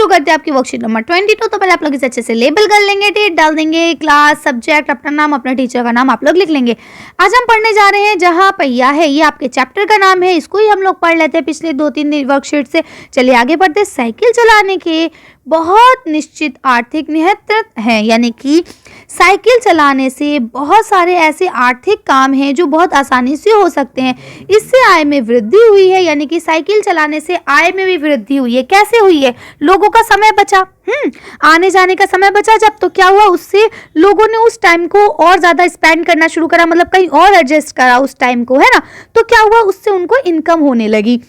शुरू करते हैं आपकी वर्कशीट नंबर 22। तो पहले आप लोग इसे अच्छे से लेबल कर लेंगे, डेट डाल देंगे, क्लास, सब्जेक्ट, अपना नाम, अपने टीचर का नाम आप लोग लिख लेंगे। आज हम पढ़ने जा रहे हैं जहाँ पहिया है, ये आपके चैप्टर का नाम है, इसको ही हम लोग पढ़ लेते हैं पिछले 2-3 वर्कशीट से। चलिए आगे बढ़ते हैं। साइकिल चलाने के बहुत निश्चित आर्थिक निहितार्थ हैं, यानी कि साइकिल चलाने से बहुत सारे ऐसे आर्थिक काम हैं जो बहुत आसानी से हो सकते हैं। इससे आय में वृद्धि हुई है, यानी कि साइकिल चलाने से आय में भी वृद्धि हुई है। कैसे हुई है? लोगों का समय बचा, आने जाने का समय बचा जब, तो क्या हुआ, उससे लोगों ने उस टाइम को और ज़्यादा स्पेंड करना शुरू करा, मतलब कहीं और एडजस्ट करा उस टाइम को, है ना। तो क्या हुआ, उससे उनको इनकम होने लगी।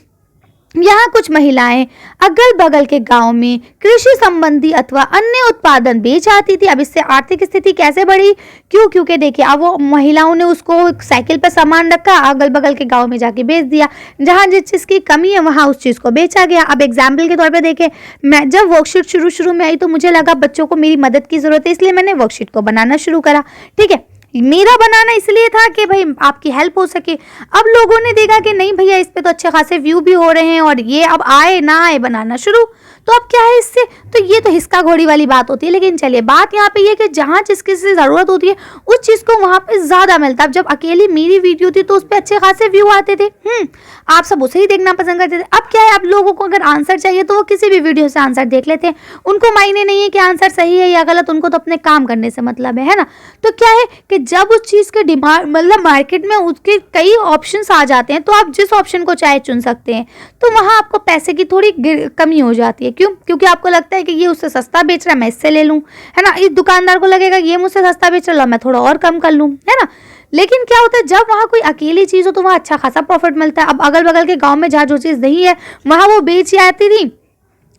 यहाँ कुछ महिलाएं अगल बगल के गांव में कृषि संबंधी अथवा अन्य उत्पादन बेच आती थी। अब इससे आर्थिक स्थिति कैसे बढ़ी? क्योंकि देखिए, अब वो महिलाओं ने उसको साइकिल पर सामान रखा, अगल बगल के गांव में जाके बेच दिया। जहाँ जिस चीज़ की कमी है वहाँ उस चीज़ को बेचा गया। अब एग्जाम्पल के तौर पर देखें, मैं जब वर्कशीट शुरू में आई तो मुझे लगा बच्चों को मेरी मदद की ज़रूरत है, इसलिए मैंने वर्कशीट को बनाना शुरू करा। ठीक है, मेरा बनाना इसलिए था कि भाई आपकी हेल्प हो सके। अब लोगों ने देखा कि नहीं भैया, इस पे तो अच्छे खासे व्यू भी हो रहे हैं और ये अब आए ना आए बनाना शुरू, तो अब क्या है इससे, तो ये तो हिसका घोड़ी वाली बात होती है। लेकिन चलिए, बात यहाँ पे ये कि जहाँ जिस किसी से ज़रूरत होती है उस चीज़ को वहाँ पे ज़्यादा मिलता है। अब जब अकेली मेरी वीडियो थी तो उस पर अच्छे खासे व्यू आते थे, आप सब उसे ही देखना पसंद करते थे। अब क्या है, अब लोगों को अगर आंसर चाहिए तो वो किसी भी वीडियो से आंसर देख लेते हैं, उनको मायने नहीं है कि आंसर सही है या गलत, उनको तो अपने काम करने से मतलब है ना। तो क्या है कि जब उस चीज़ के डिमांड, मतलब मार्केट में उसके कई ऑप्शंस आ जाते हैं, तो आप जिस ऑप्शन को चाहे चुन सकते हैं, तो वहाँ आपको पैसे की थोड़ी कमी हो जाती है। क्यों? क्योंकि आपको लगता है कि ये उससे सस्ता बेच रहा है, मैं इससे ले लूँ, है ना। इस दुकानदार को लगेगा ये मुझसे सस्ता बेच रहा है, मैं थोड़ा और कम कर लूँ, है ना। लेकिन क्या होता है, जब वहाँ कोई अकेली चीज़ हो तो वहाँ अच्छा खासा प्रॉफिट मिलता है। अब अगल बगल के गाँव में जहाँ जो चीज़ नहीं है वहाँ वो बेच आती थी,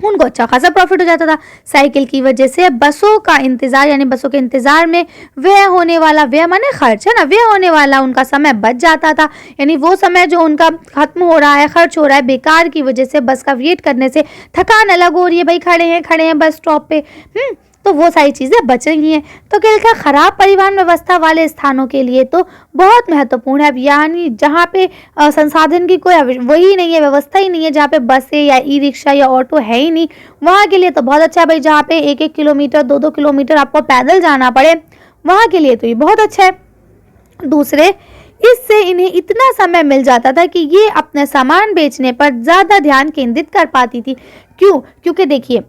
उनको अच्छा खासा प्रॉफिट हो जाता था। साइकिल की वजह से बसों का इंतजार, यानी बसों के इंतजार में व्यय होने वाला, व्यय माने खर्च, है ना, व्यय होने वाला उनका समय बच जाता था। यानी वो समय जो उनका खत्म हो रहा है, खर्च हो रहा है बेकार की वजह से, बस का वेट करने से थकान अलग हो रही है, भाई खड़े हैं बस स्टॉप पे, तो वो सारी चीज़ें बच रही हैं। तो क्या खराब परिवहन व्यवस्था वाले स्थानों के लिए तो बहुत महत्वपूर्ण है। यानी जहाँ पे संसाधन की कोई वही नहीं है, व्यवस्था ही नहीं है, जहाँ पे बसें या ई रिक्शा या ऑटो है ही नहीं, वहाँ के लिए तो बहुत अच्छा है भाई। जहाँ पे 1-1 किलोमीटर 2-2 किलोमीटर आपको पैदल जाना पड़े, वहाँ के लिए तो ये बहुत अच्छा है। दूसरे, इससे इन्हें इतना समय मिल जाता था कि ये अपने सामान बेचने पर ज़्यादा ध्यान केंद्रित कर पाती थी। क्यों? क्योंकि देखिए,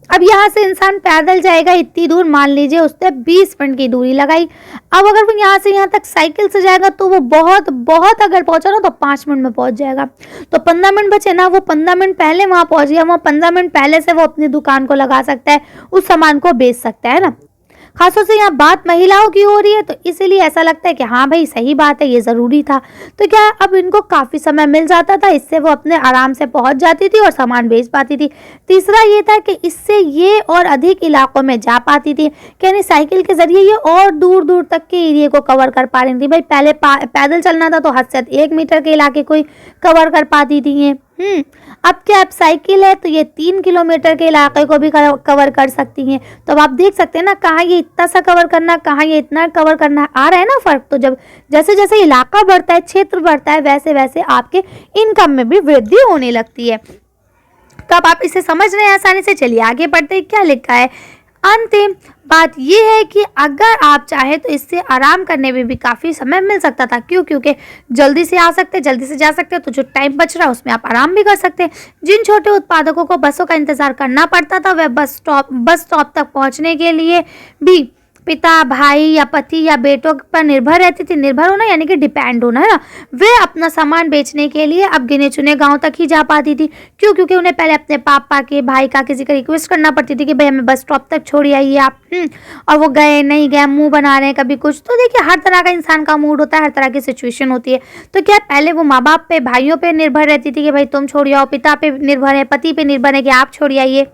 अब यहाँ से इंसान पैदल जाएगा इतनी दूर, मान लीजिए उसने 20 मिनट की दूरी लगाई। अब अगर वो यहाँ से यहाँ तक साइकिल से जाएगा तो वो बहुत अगर पहुँचा ना तो 5 मिनट में पहुँच जाएगा। तो 15 मिनट बचे ना, वो 15 मिनट पहले वहाँ पहुँच गया, वो 15 मिनट पहले से वो अपनी दुकान को लगा सकता है, उस सामान को बेच सकता है ना। खासतौर से यहाँ बात महिलाओं की हो रही है, तो इसीलिए ऐसा लगता है कि हाँ भाई सही बात है, ये ज़रूरी था। तो क्या अब इनको काफ़ी समय मिल जाता था, इससे वो अपने आराम से पहुँच जाती थी और सामान बेच पाती थी। तीसरा ये था कि इससे ये और अधिक इलाकों में जा पाती थी, यानी साइकिल के ज़रिए ये और दूर दूर तक के एरिए को कवर कर पा रही थी। भाई पहले पैदल चलना था तो हद से 1 मीटर के इलाके को ही कवर कर पाती थी ये। अब क्या, अब साइकिल है तो ये 3 किलोमीटर के इलाके को भी कवर कर सकती हैं। तो अब आप देख सकते हैं ना, कहाँ ये इतना सा कवर करना, कहाँ ये इतना कवर करना, आ रहा है ना फर्क। तो जब जैसे जैसे इलाका बढ़ता है, क्षेत्र बढ़ता है, वैसे वैसे आपके इनकम में भी वृद्धि होने लगती है। तो अब आप इसे समझ रहे हैं आसानी से। चलिए आगे बढ़ते हैं, क्या लिखा है। अंतिम बात यह है कि अगर आप चाहें तो इससे आराम करने में भी काफ़ी समय मिल सकता था। क्यों? क्योंकि जल्दी से आ सकते, जल्दी से जा सकते, तो जो टाइम बच रहा है उसमें आप आराम भी कर सकते हैं। जिन छोटे उत्पादकों को बसों का इंतजार करना पड़ता था, वह बस स्टॉप तक पहुंचने के लिए भी पिता, भाई या पति या बेटों पर निर्भर रहती थी। निर्भर होना यानी कि डिपेंड होना, है ना। वे अपना सामान बेचने के लिए अब गिने चुने गांव तक ही जा पाती थी। क्यों? क्योंकि उन्हें पहले अपने पापा के, भाई का, किसी का रिक्वेस्ट करना पड़ती थी कि भाई हमें बस स्टॉप तक छोड़ आइए आप, और वो गए नहीं गए, मुंह बना रहे हैं कभी कुछ। तो देखिए, हर तरह का इंसान का मूड होता है, हर तरह की सिचुएशन होती है। तो क्या पहले वो माँ बाप पे, भाइयों पे निर्भर रहती थी कि भाई तुम छोड़ आओ, पिता पे निर्भर है, पति पे निर्भर है कि आप छोड़ आइए,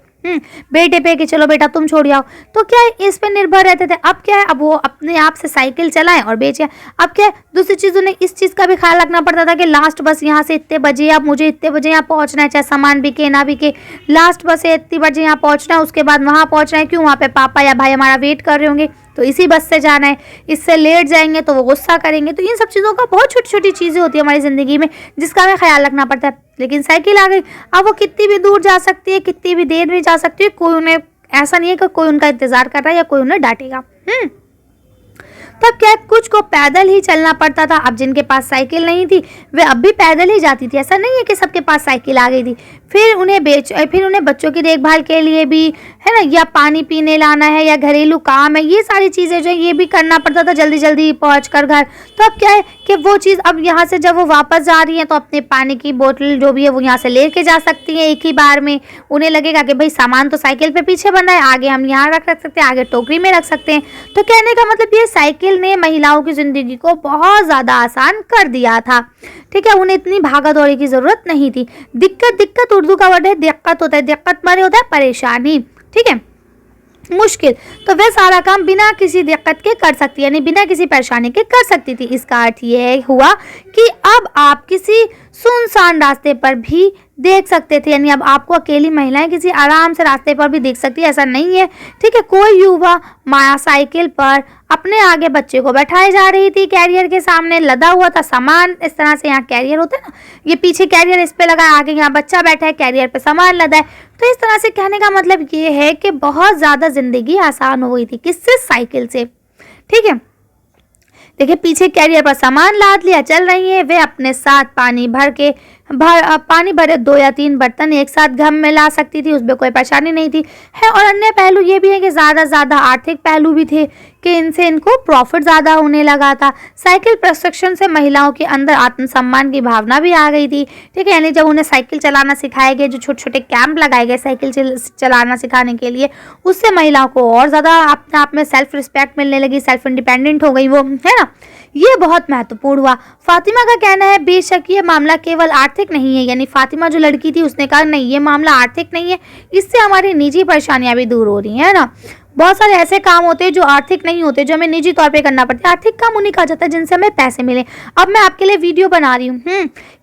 बेटे पे कि चलो बेटा तुम छोड़ आओ। तो क्या है, इस पे निर्भर रहते थे। अब क्या है, अब वो अपने आप से साइकिल चलाएं और बेचें। अब क्या है, दूसरी चीज़, उन्हें इस चीज़ का भी ख्याल रखना पड़ता था कि लास्ट बस यहाँ से इतने बजे, अब मुझे इतने बजे यहाँ पहुँचना है, चाहे सामान बिके ना बिके, लास्ट बस है इतने बजे यहाँ पहुँचना है, उसके बाद वहाँ पहुँचना है। क्यों? वहाँ पे पापा या भाई हमारा वेट कर रहे होंगे। तो इसी बस से जाना है, इससे लेट जाएंगे तो वो गुस्सा करेंगे। तो इन सब चीज़ों का बहुत छोटी छोटी चीज़ें होती है हमारी ज़िंदगी में जिसका हमें ख्याल रखना पड़ता है। लेकिन साइकिल आ गई, अब वो कितनी भी दूर जा सकती है, कितनी भी देर में जा सकती है, कोई उन्हें ऐसा नहीं है कि कोई उनका इंतज़ार कर रहा है या कोई उन्हें डांटेगा। तब क्या कुछ को पैदल ही चलना पड़ता था। अब जिनके पास साइकिल नहीं थी वे अब भी पैदल ही जाती थी, ऐसा नहीं है कि सबके पास साइकिल आ गई थी। फिर उन्हें बच्चों की देखभाल के लिए भी, है ना, या पानी पीने लाना है या घरेलू काम है, ये सारी चीज़ें जो ये भी करना पड़ता था जल्दी जल्दी पहुँच कर घर। तो अब क्या है कि वो चीज़ अब यहाँ से जब वो वापस जा रही हैं तो अपने पानी की बोतल जो भी है वो यहाँ से ले के जा सकती हैं एक ही बार में। उन्हें लगेगा कि भाई सामान तो साइकिल पे पीछे बंधा है, आगे हम यहाँ रख सकते हैं, आगे टोकरी में रख सकते हैं। तो कहने का मतलब ये साइकिल ने महिलाओं की ज़िंदगी को बहुत ज़्यादा आसान कर दिया था। ठीक है, उन्हें इतनी भागा दौड़ी की ज़रूरत नहीं थी। दिक्कत उर्दू का वर्ड है दिक्कत होता है, दिक्कत माने होता है परेशानी। ठीक है, मुश्किल, तो वह सारा काम बिना किसी दिक्कत के कर सकती है, यानी बिना किसी परेशानी के कर सकती थी। इसका अर्थ यह हुआ कि अब आप किसी सुनसान रास्ते पर भी देख सकते थे, यानी अब आपको अकेली महिलाएं किसी आराम से रास्ते पर भी देख सकती है, ऐसा नहीं है। ठीक है, कोई युवा माया साइकिल पर अपने आगे बच्चे को बैठाए जा रही थी, कैरियर के सामने लदा हुआ था सामान। इस तरह से यहाँ कैरियर होता है ना, ये पीछे कैरियर इस पे लगा है, आगे यहाँ बच्चा बैठा है, कैरियर पे सामान लदा है। तो इस तरह से कहने का मतलब ये है कि बहुत ज़्यादा ज़िंदगी आसान हो गई थी, किससे? साइकिल से। ठीक है, देखिए पीछे कैरियर पर सामान लाद लिया, चल रही है। वे अपने साथ पानी भरे 2 या 3 बर्तन एक साथ घर में ला सकती थी, उसमें कोई परेशानी नहीं थी, है। और अन्य पहलू ये भी है कि ज़्यादा आर्थिक पहलू भी थे कि इनको प्रॉफिट ज़्यादा होने लगा था। साइकिल प्रशिक्षण से महिलाओं के अंदर आत्मसम्मान की भावना भी आ गई थी। ठीक है, यानी जब उन्हें साइकिल चलाना सिखाए गए, जो छोटे छोटे कैंप लगाए गए साइकिल चलाना सिखाने के लिए, उससे महिलाओं को और ज़्यादा अपने आप में सेल्फ रिस्पेक्ट मिलने लगी, सेल्फ इंडिपेंडेंट हो गई वो, है ना। ये बहुत महत्वपूर्ण हुआ। फातिमा का कहना है बेशक ये मामला केवल आर्थिक नहीं है, यानी फातिमा जो लड़की थी उसने कहा नहीं ये मामला आर्थिक नहीं है, इससे हमारी निजी परेशानियां भी दूर हो रही हैं, है ना। बहुत सारे ऐसे काम होते हैं जो आर्थिक नहीं होते, जो हमें निजी तौर पे करना पड़ता है। आर्थिक काम उन्हीं कहा जाता है जिनसे हमें पैसे मिले। अब मैं आपके लिए वीडियो बना रही हूँ,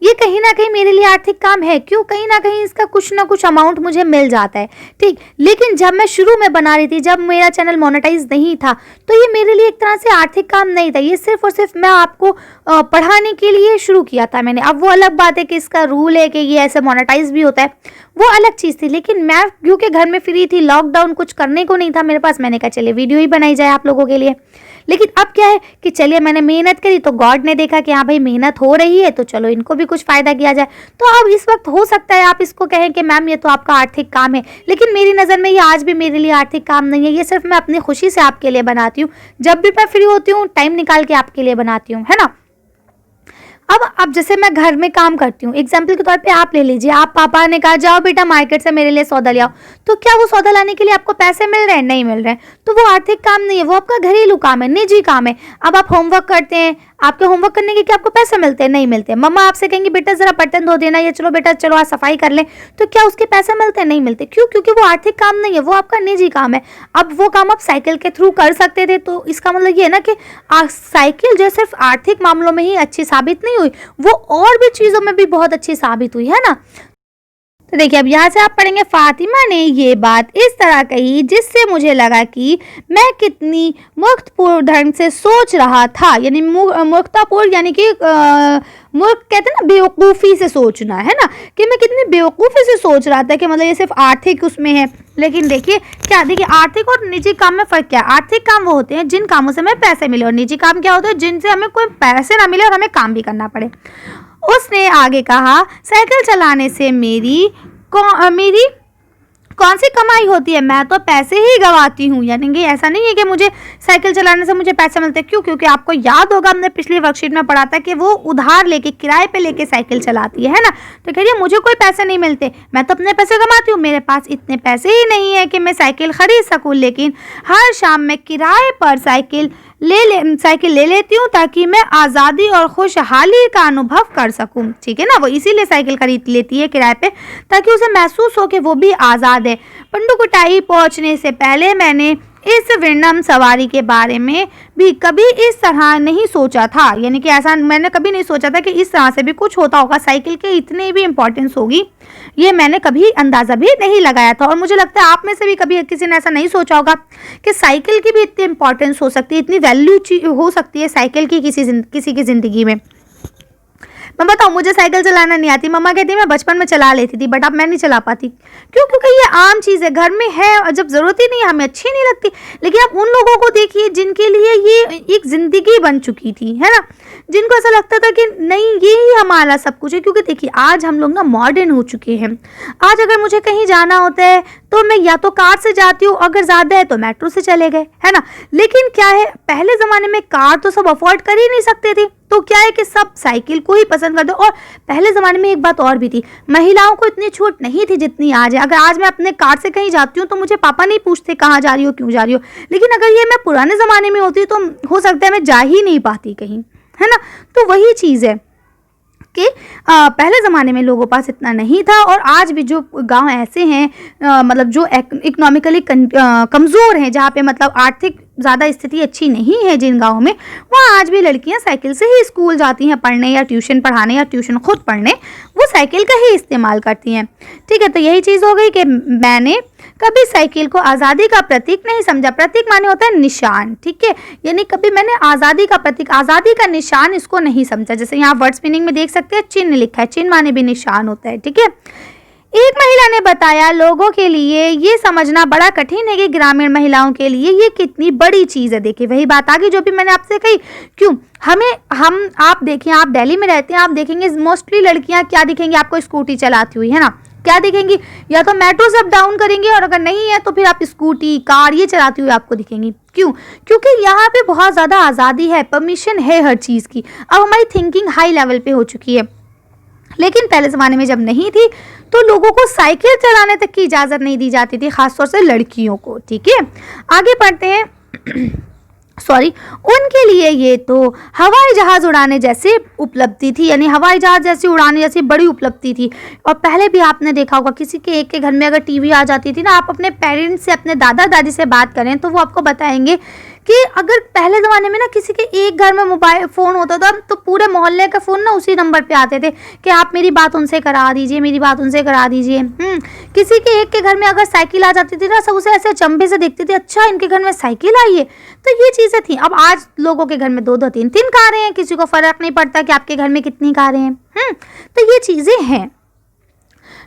ये कहीं ना कहीं मेरे लिए आर्थिक काम है, क्यों? कहीं ना कहीं इसका कुछ ना कुछ अमाउंट मुझे मिल जाता है। ठीक, लेकिन जब मैं शुरू में बना रही थी, जब मेरा चैनल मोनेटाइज नहीं था, तो ये मेरे लिए एक तरह से आर्थिक काम नहीं था, ये सिर्फ और सिर्फ मैं आपको पढ़ाने के लिए शुरू किया था मैंने। अब वो अलग बात है कि इसका रूल है कि ये ऐसे मोनेटाइज भी होता है, वो अलग चीज़ थी। लेकिन मैं क्योंकि घर में फ्री थी, लॉकडाउन, कुछ करने को नहीं था मेरे पास, मैंने कहा चलिए वीडियो ही बनाई जाए आप लोगों के लिए। लेकिन अब क्या है कि चलिए मैंने मेहनत करी तो गॉड ने देखा कि हाँ भाई मेहनत हो रही है, तो चलो इनको भी कुछ फ़ायदा किया जाए। तो अब इस वक्त हो सकता है आप इसको कहें कि मैम ये तो आपका आर्थिक काम है, लेकिन मेरी नज़र में ये आज भी मेरे लिए आर्थिक काम नहीं है। ये सिर्फ मैं अपनी खुशी से आपके लिए बनाती हूँ, जब भी मैं फ्री होती हूँ टाइम निकाल के आपके लिए बनाती हूँ, है ना। अब जैसे मैं घर में काम करती हूँ, एग्जाम्पल के तौर पे आप ले लीजिए, आप पापा ने कहा जाओ बेटा मार्केट से मेरे लिए सौदा ले आओ, तो क्या वो सौदा लाने के लिए आपको पैसे मिल रहे हैं? नहीं मिल रहे हैं, तो वो आर्थिक काम नहीं है, वो आपका घरेलू काम है, निजी काम है। अब आप होमवर्क करते हैं, आपके होमवर्क करने के क्या आपको पैसे मिलते हैं? नहीं मिलते। मम्मा आपसे कहेंगे बेटा जरा बर्तन धो देना, या चलो बेटा चलो आज सफाई कर लें, तो क्या उसके पैसे मिलते हैं? नहीं मिलते। क्यों? क्योंकि वो आर्थिक काम नहीं है, वो आपका निजी काम है। अब वो काम आप साइकिल के थ्रू कर सकते थे, तो इसका मतलब ये है ना कि साइकिल जो सिर्फ आर्थिक मामलों में ही अच्छी साबित नहीं हुई, वो और भी चीज़ों में भी बहुत अच्छी साबित हुई, है ना। तो देखिए अब यहाँ से आप पढ़ेंगे, फातिमा ने ये बात इस तरह कही जिससे मुझे लगा कि मैं कितनी मूर्खतापूर्ण ढंग से सोच रहा था, यानी मूर्खतापूर्ण यानी कि मूर्ख कहते हैं ना बेवकूफ़ी से सोचना, है ना, कि मैं कितनी बेवकूफ़ी से सोच रहा था कि मतलब ये सिर्फ आर्थिक उसमें है। लेकिन देखिए क्या, देखिए आर्थिक और निजी काम में फ़र्क क्या है। आर्थिक काम वो होते हैं जिन कामों से हमें पैसे मिले, और निजी काम क्या होते हैं जिनसे हमें कोई पैसे ना मिले और हमें काम भी करना पड़े। उसने आगे कहा साइकिल चलाने से मेरी कौन सी कमाई होती है, मैं तो पैसे ही गंवाती हूँ। यानी कि ऐसा नहीं है कि मुझे साइकिल चलाने से मुझे पैसे मिलते। क्यों? क्योंकि आपको याद होगा हमने पिछली वर्कशीट में पढ़ा था कि वो उधार लेके किराए पे लेके साइकिल चलाती है ना। तो कह रही है मुझे कोई पैसे नहीं मिलते, मैं तो अपने पैसे कमाती हूँ, मेरे पास इतने पैसे ही नहीं है कि मैं साइकिल खरीद सकूँ, लेकिन हर शाम मैं किराए पर साइकिल ले लेती हूँ ताकि मैं आज़ादी और खुशहाली का अनुभव कर सकूँ। ठीक है ना, वो इसीलिए साइकिल खरीद लेती है किराए पे, ताकि उसे महसूस हो कि वो भी आज़ाद है। पंडुकुटाई पहुँचने से पहले मैंने इस वर्णम सवारी के बारे में भी कभी इस तरह नहीं सोचा था, यानी कि ऐसा मैंने कभी नहीं सोचा था कि इस तरह से भी कुछ होता होगा, साइकिल के इतनी भी इम्पोर्टेंस होगी, ये मैंने कभी अंदाज़ा भी नहीं लगाया था। और मुझे लगता है आप में से भी कभी किसी ने ऐसा नहीं सोचा होगा कि साइकिल की भी इतनी इम्पोर्टेंस हो सकती है, इतनी वैल्यू हो सकती है साइकिल की किसी की ज़िंदगी में। मैं बताऊँ, मुझे साइकिल चलाना नहीं आती। मम्मा कहती मैं बचपन में चला लेती थी, बट अब मैं नहीं चला पाती। क्यों? क्योंकि ये आम चीज़ है, घर में है और जब ज़रूरत ही नहीं है हमें अच्छी नहीं लगती। लेकिन आप उन लोगों को देखिए जिनके लिए ये एक ज़िंदगी बन चुकी थी, है ना, जिनको ऐसा लगता था कि नहीं ये ही हमारा सब कुछ है। क्योंकि देखिए आज हम लोग ना मॉडर्न हो चुके हैं। आज अगर मुझे कहीं जाना होता है तो मैं या तो कार से जाती हूँ, अगर ज़्यादा है तो मेट्रो से चले गए, है ना। लेकिन क्या है, पहले ज़माने में कार तो सब अफोर्ड कर ही नहीं सकते थे, तो क्या है कि सब साइकिल को ही पसंद करते। और पहले ज़माने में एक बात और भी थी, महिलाओं को इतनी छूट नहीं थी जितनी आज है। अगर आज मैं अपने कार से कहीं जाती हूँ तो मुझे पापा नहीं पूछते कहाँ जा रही हो, क्यों जा रही हो। लेकिन अगर ये मैं पुराने ज़माने में होती तो हो सकता है मैं जा ही नहीं पाती कहीं, है ना। तो वही चीज़ है कि पहले ज़माने में लोगों पास इतना नहीं था। और आज भी जो गांव ऐसे हैं मतलब जो इकोनॉमिकली कमज़ोर हैं, जहाँ पे मतलब आर्थिक ज़्यादा स्थिति अच्छी नहीं है जिन गाँव में, वहाँ आज भी लड़कियाँ साइकिल से ही स्कूल जाती हैं पढ़ने या ट्यूशन पढ़ाने या ट्यूशन खुद पढ़ने, वो साइकिल का ही इस्तेमाल करती हैं। ठीक है, तो यही चीज़ हो गई कि मैंने कभी साइकिल को आज़ादी का प्रतीक नहीं समझा। प्रतीक माने होता है निशान, ठीक है, यानी कभी मैंने आज़ादी का प्रतीक, आज़ादी का निशान इसको नहीं समझा। जैसे यहाँ वर्ड्स मीनिंग में देख सकते हैं, चिन्ह लिखा है, चिन्ह माने भी निशान होता है, ठीक है। एक महिला ने बताया, लोगों के लिए ये समझना बड़ा कठिन है कि ग्रामीण महिलाओं के लिए ये कितनी बड़ी चीज़ है। देखिए वही बात आ गई जो भी मैंने आपसे कही। क्यों आप देखिए, आप दिल्ली में रहते हैं, आप देखेंगे मोस्टली लड़कियां क्या दिखेंगी आपको, स्कूटी चलाती हुई, है ना। क्या दिखेंगी, या तो मेट्रो से अप डाउन करेंगी, और अगर नहीं है तो फिर आप स्कूटी कार ये चलाती हुई आपको दिखेंगी। क्यों? क्योंकि यहाँ पे बहुत ज़्यादा आज़ादी है, परमिशन है हर चीज़ की। अब हमारी थिंकिंग हाई लेवल पे हो चुकी है। लेकिन पहले ज़माने में जब नहीं थी तो लोगों को साइकिल चलाने तक की इजाज़त नहीं दी जाती थी, ख़ासतौर से लड़कियों को। ठीक है, आगे बढ़ते हैं। उनके लिए ये तो हवाई जहाज़ उड़ाने जैसी उपलब्धि थी, यानी हवाई जहाज़ जैसी उड़ाने जैसी बड़ी उपलब्धि थी। और पहले भी आपने देखा होगा किसी के एक के घर में अगर टीवी आ जाती थी ना, आप अपने पेरेंट्स से, अपने दादा दादी से बात करें तो वो आपको बताएंगे कि अगर पहले ज़माने में ना किसी के एक घर में मोबाइल फ़ोन होता था तो पूरे मोहल्ले का फ़ोन ना उसी नंबर पे आते थे कि आप मेरी बात उनसे करा दीजिए, मेरी बात उनसे करा दीजिए। किसी के एक के घर में अगर साइकिल आ जाती थी ना, सब उसे ऐसे अचंभे से देखते थे, अच्छा इनके घर में साइकिल आई है। तो ये चीज़ें थी। अब आज लोगों के घर में 2-2 3-3 कारें हैं, किसी को फ़र्क नहीं पड़ता कि आपके घर में कितनी कारें हैं। तो ये चीज़ें हैं।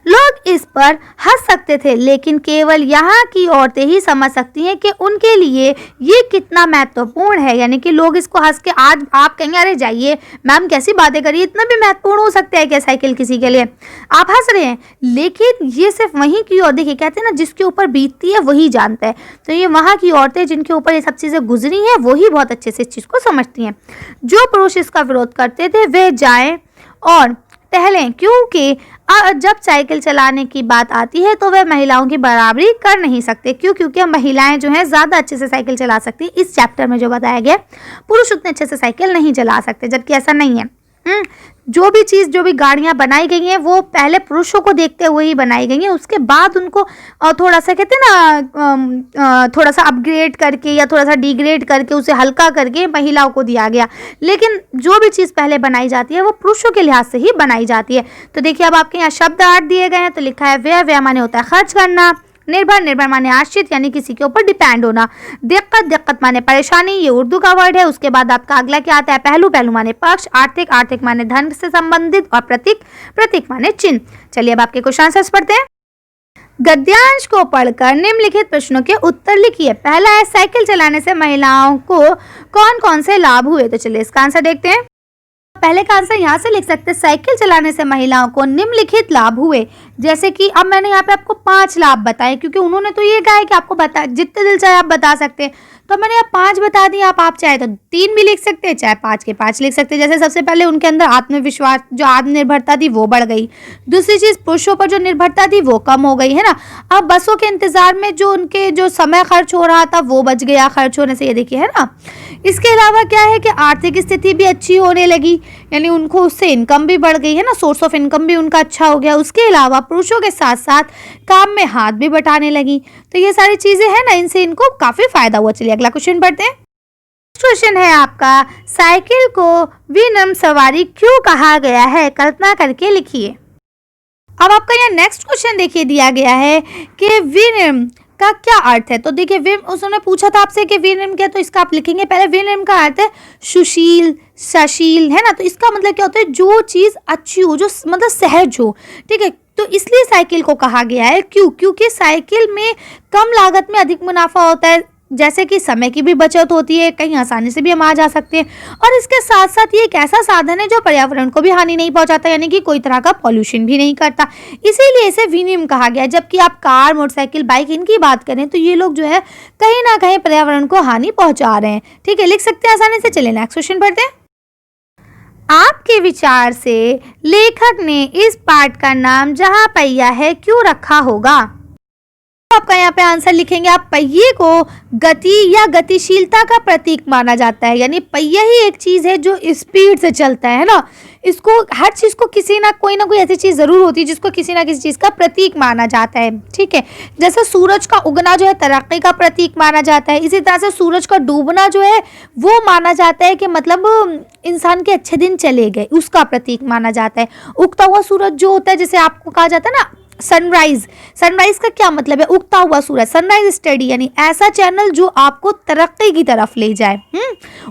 लोग इस पर हंस सकते थे, लेकिन केवल यहाँ की औरतें ही समझ सकती हैं कि उनके लिए ये कितना महत्वपूर्ण है। यानी कि लोग इसको हंस के, आज आप कहेंगे अरे जाइए मैम कैसी बातें करिए, इतना भी महत्वपूर्ण हो सकता है क्या साइकिल किसी के लिए, आप हंस रहे हैं। लेकिन ये सिर्फ वहीं की और देखिए, कहते हैं ना जिसके ऊपर बीतती है वही जानता है। तो ये वहाँ की औरतें जिनके ऊपर ये सब चीज़ें गुजरी हैं वही बहुत अच्छे से इस चीज़ को समझती हैं। जो पुरुष इसका विरोध करते थे वे जाएं और टहलें, क्योंकि जब साइकिल चलाने की बात आती है तो वे महिलाओं की बराबरी कर नहीं सकते। क्यों? क्योंकि महिलाएं जो हैं ज़्यादा अच्छे से साइकिल चला सकती हैं। इस चैप्टर में जो बताया गया, पुरुष उतने अच्छे से साइकिल नहीं चला सकते, जबकि ऐसा नहीं है। जो भी गाड़ियां बनाई गई हैं वो पहले पुरुषों को देखते हुए ही बनाई गई हैं, उसके बाद उनको थोड़ा सा कहते हैं ना थोड़ा सा अपग्रेड करके या थोड़ा सा डिग्रेड करके उसे हल्का करके महिलाओं को दिया गया। लेकिन जो भी चीज़ पहले बनाई जाती है वो पुरुषों के लिहाज से ही बनाई जाती है। तो देखिए अब आपके यहाँ शब्द अर्थ दिए गए हैं, तो लिखा है व्यय माने होता है खर्च करना, निर्भर माने आश्रित यानी किसी के ऊपर डिपेंड होना, दिक्कत माने परेशानी, ये उर्दू का वर्ड है। उसके बाद आपका अगला क्या आता है, पहलू माने पक्ष, आर्थिक माने धन से संबंधित, और प्रतीक माने चिन्ह। चलिए अब आपके क्वेश्चन आंसर्स पढ़ते हैं। गद्यांश को पढ़कर निम्नलिखित प्रश्नों के उत्तर लिखिए। पहला है, साइकिल चलाने से महिलाओं को कौन कौन से लाभ हुए। तो चलिए इसका आंसर देखते हैं। पहले का आंसर यहाँ से लिख सकते हैं, साइकिल चलाने से महिलाओं को निम्नलिखित लाभ हुए। जैसे कि अब मैंने यहाँ पे आपको 5 लाभ बताए, क्योंकि उन्होंने तो ये कहा है कि आपको बता जितने दिल चाहे आप बता सकते हैं, तो मैंने यहाँ 5 बता दिए। आप चाहे तो 3 भी लिख सकते हैं, चाहे 5 के 5 लिख सकते हैं। जैसे सबसे पहले उनके अंदर आत्मविश्वास, जो आत्मनिर्भरता थी वो बढ़ गई। दूसरी चीज़, पुरुषों पर जो निर्भरता थी वो कम हो गई, है ना। अब बसों के इंतजार में जो उनके जो समय खर्च हो रहा था वो बच गया खर्च होने से, ये देखिए, है ना। इसके अलावा क्या है कि आर्थिक स्थिति भी अच्छी होने लगी, यानी उनको उससे इनकम भी बढ़ गई है ना, सोर्स ऑफ इनकम भी उनका अच्छा हो गया। उसके अलावा पुरुषों के साथ साथ काम में हाथ भी बटाने लगी। तो ये सारी चीज़ें हैं ना, इनसे इनको काफ़ी फायदा हुआ। चलिए अगला क्वेश्चन पढ़ते हैं। क्वेश्चन है आपका, साइकिल को विनम्र सवारी क्यों कहा गया है? कल्पना करके लिखिए। अब आपका यहाँ नेक्स्ट क्वेश्चन देखिए दिया गया है कि विनम्र का क्या अर्थ है। तो देखिए उसने पूछा था आपसे कि विनम्र क्या, तो इसका आप लिखेंगे पहले। विनम्र का अर्थ है सुशील, सशील, है ना। तो इसका मतलब क्या होता है, जो चीज़ अच्छी हो, जो मतलब सहज हो, ठीक है। तो इसलिए साइकिल को कहा गया है। क्यों? क्योंकि साइकिल में कम लागत में अधिक मुनाफा होता है, जैसे कि समय की भी बचत होती है, कहीं आसानी से भी हम आ जा सकते हैं, और इसके साथ साथ ये एक ऐसा साधन है जो पर्यावरण को भी हानि नहीं पहुंचाता, यानी कि कोई तरह का पॉल्यूशन भी नहीं करता, इसीलिए इसे विनियम कहा गया है। जबकि आप कार, मोटरसाइकिल, बाइक इनकी बात करें तो ये लोग जो है कहीं ना कहीं पर्यावरण को हानि पहुंचा रहे हैं, ठीक है। लिख सकते हैं आसानी से। चलिए नेक्स्ट क्वेश्चन पढ़ते हैं। आपके विचार से लेखक ने इस पाठ का नाम जहां पहिया है क्यों रखा होगा? आपका यहाँ पे आंसर लिखेंगे आप। पहिए को गति या गतिशीलता का प्रतीक माना जाता है, यानी पहिया ही एक चीज है जो स्पीड से चलता है ना। इसको हर चीज को किसी ना कोई ऐसी चीज जरूर होती है जिसको किसी ना किसी चीज का प्रतीक माना जाता है, ठीक है। जैसे सूरज का उगना जो है तरक्की का प्रतीक माना जाता है, इसी तरह से सूरज का डूबना जो है वो माना जाता है कि मतलब इंसान के अच्छे दिन चले गए, उसका प्रतीक माना जाता है। उगता हुआ सूरज जो होता है, जैसे आपको कहा जाता है ना सनराइज, सनराइज का क्या मतलब है? उगता हुआ सूरज। सनराइज स्टडी यानी ऐसा चैनल जो आपको तरक्की की तरफ ले जाए।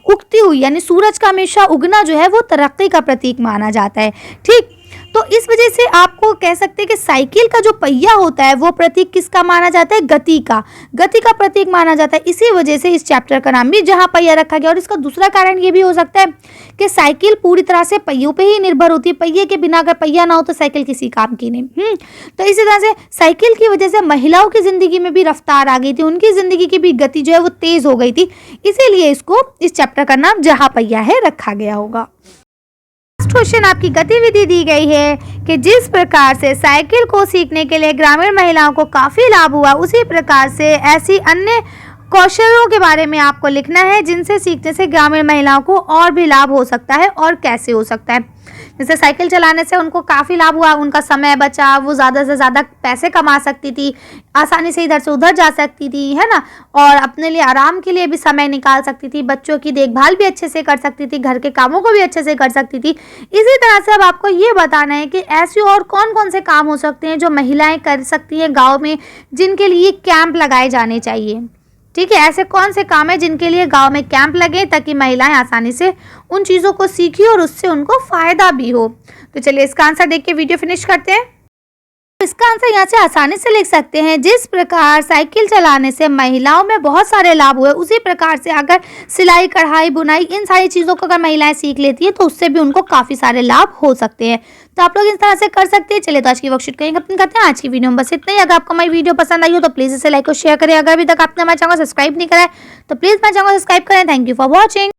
उगती हुई यानी सूरज का हमेशा उगना जो है वो तरक्की का प्रतीक माना जाता है, ठीक। तो इस वजह से आपको कह सकते हैं कि साइकिल का जो पहिया होता है वो प्रतीक किसका माना जाता है? गति का प्रतीक माना जाता है। इसी वजह से इस चैप्टर का नाम भी जहां पहिया रखा गया। और इसका दूसरा कारण ये भी हो सकता है कि साइकिल पूरी तरह से पहियों पे ही निर्भर होती है। पहिए के बिना अगर पहिया ना हो तो साइकिल किसी काम की नहीं। तो इसी तरह से साइकिल की वजह से महिलाओं की जिंदगी में भी रफ्तार आ गई थी, उनकी जिंदगी की भी गति जो है वो तेज हो गई थी, इसीलिए इसको इस चैप्टर का नाम जहां पहिया है रखा गया होगा। क्वेश्चन आपकी गतिविधि दी गई है कि जिस प्रकार से साइकिल को सीखने के लिए ग्रामीण महिलाओं को काफी लाभ हुआ, उसी प्रकार से ऐसी अन्य कौशलों के बारे में आपको लिखना है जिनसे सीखने से ग्रामीण महिलाओं को और भी लाभ हो सकता है और कैसे हो सकता है। जैसे साइकिल चलाने से उनको काफ़ी लाभ हुआ, उनका समय बचा, वो ज़्यादा से ज़्यादा पैसे कमा सकती थी, आसानी से इधर से उधर जा सकती थी, है ना, और अपने लिए आराम के लिए भी समय निकाल सकती थी, बच्चों की देखभाल भी अच्छे से कर सकती थी, घर के कामों को भी अच्छे से कर सकती थी। इसी तरह से अब आपको ये बताना है कि ऐसे और कौन कौन से काम हो सकते हैं जो महिलाएं कर सकती हैं गाँव में, जिनके लिए कैंप लगाए जाने चाहिए, ठीक है। ऐसे कौन से काम है जिनके लिए गांव में कैंप लगे ताकि महिलाएं आसानी से उन चीज़ों को सीखी और उससे उनको फायदा भी हो। तो चलिए इसका आंसर देख के वीडियो फिनिश करते हैं। इसका आंसर यहाँ से आसानी से लिख सकते हैं, जिस प्रकार साइकिल चलाने से महिलाओं में बहुत सारे लाभ हुए, उसी प्रकार से अगर सिलाई, कढ़ाई, बुनाई, इन सारी चीज़ों को अगर महिलाएं सीख लेती हैं तो उससे भी उनको काफ़ी सारे लाभ हो सकते हैं। तो आप लोग इस तरह से कर सकते हैं। चलिए तो आज की वर्कशीट कहीं खत्म करते हैं। आज की वीडियो में बस इतना ही। अगर आपको हमारी वीडियो पसंद आई हो तो प्लीज़ इसे लाइक और शेयर करें। अगर अभी तक आपने हमारे चैनल को सब्सक्राइब नहीं करा है तो प्लीज़ हमारे चैनल को सब्सक्राइब करें। Thank you for watching.